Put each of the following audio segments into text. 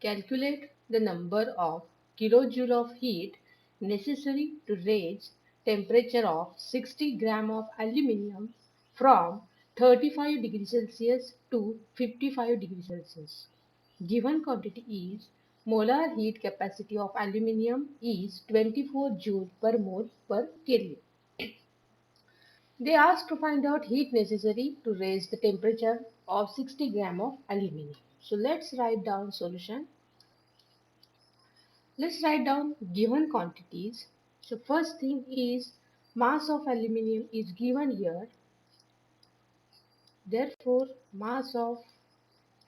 Calculate the number of kilojoule of heat necessary to raise temperature of 60 gram of aluminium from 35 degrees Celsius to 55 degrees Celsius. Given quantity is molar heat capacity of aluminium is 24 joule per mole per Kelvin. They asked to find out heat necessary to raise the temperature of 60 gram of aluminium. So let's write down solution. Let's write down given quantities. So first thing is mass of aluminium is given here. Therefore, mass of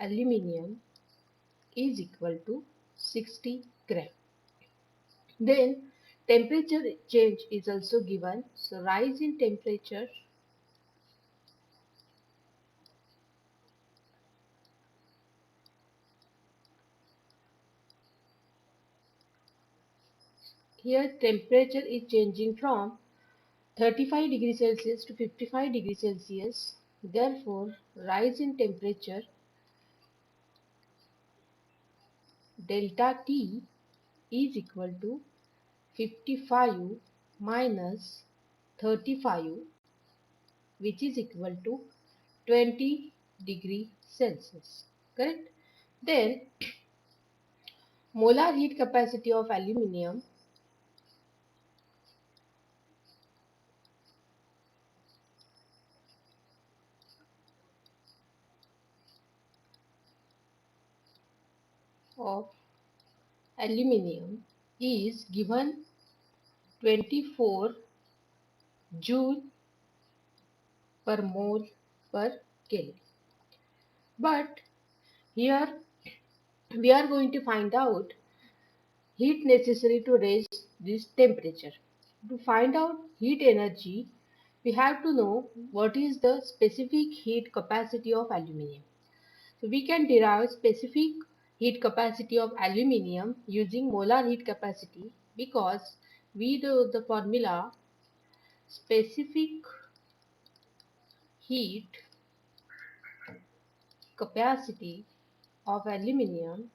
aluminium is equal to 60 gram. Then temperature change is also given. So rise in temperature here temperature is changing from 35 degrees Celsius to 55 degrees Celsius. Therefore, rise in temperature delta T is equal to 55 minus 35, which is equal to 20 degree Celsius. Correct? Then molar heat capacity of aluminium of aluminium is given 24 joule per mole per Kelvin. But here we are going to find out heat necessary to raise this temperature. To find out heat energy, we have to know what is the specific heat capacity of aluminium. So we can derive specific heat capacity of aluminium using molar heat capacity because we know the formula specific heat capacity of aluminium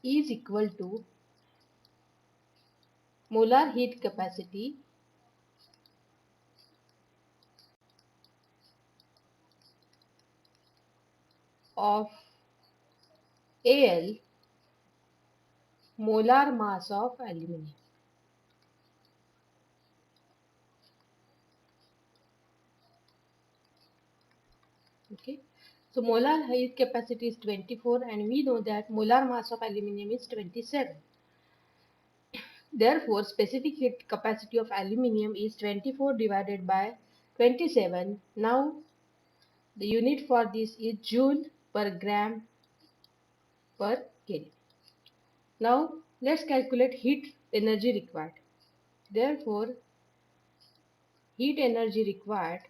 is equal to molar heat capacity of Al molar mass of aluminium. Okay, so molar heat capacity is 24 and we know that molar mass of aluminium is 27. Therefore, specific heat capacity of aluminium is 24 divided by 27. Now, the unit for this is joule per gram per Kelvin. Now, let's calculate heat energy required. Therefore, heat energy required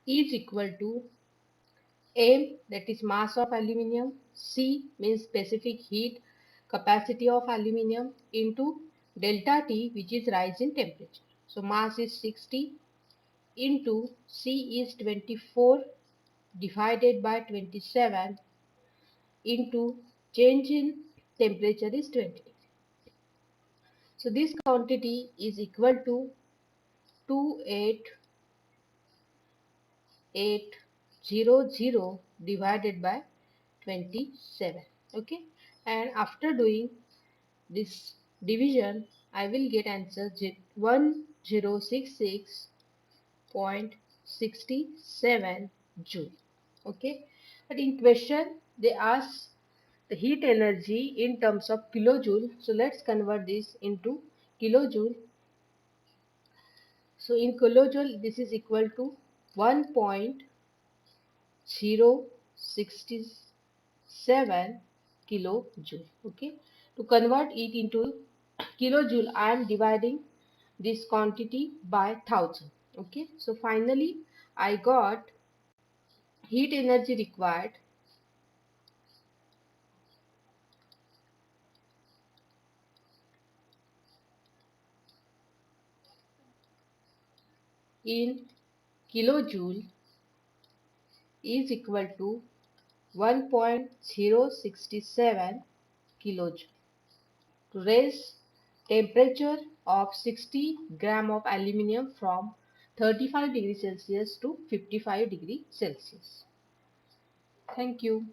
is equal to M, that is mass of aluminium, C means specific heat capacity of aluminium, into delta T, which is rise in temperature. So mass is 60 into C is 24 divided by 27 into change in temperature is 20. So this quantity is equal to 28800 divided by 27. Okay, and after doing this division I will get answer 1066.67 joule. Okay, but in question they ask the heat energy in terms of kilojoule, so let's convert this into kilojoule. So in kilojoule this is equal to 1.067 kilojoule. Okay, to convert it into kilojoule I am dividing this quantity by 1000. Okay, so finally I got Heat energy required in kilojoule is equal to 1.067 kilojoule. To raise temperature of 60 gram of aluminium from 35 degrees Celsius to 55 degrees Celsius. Thank you.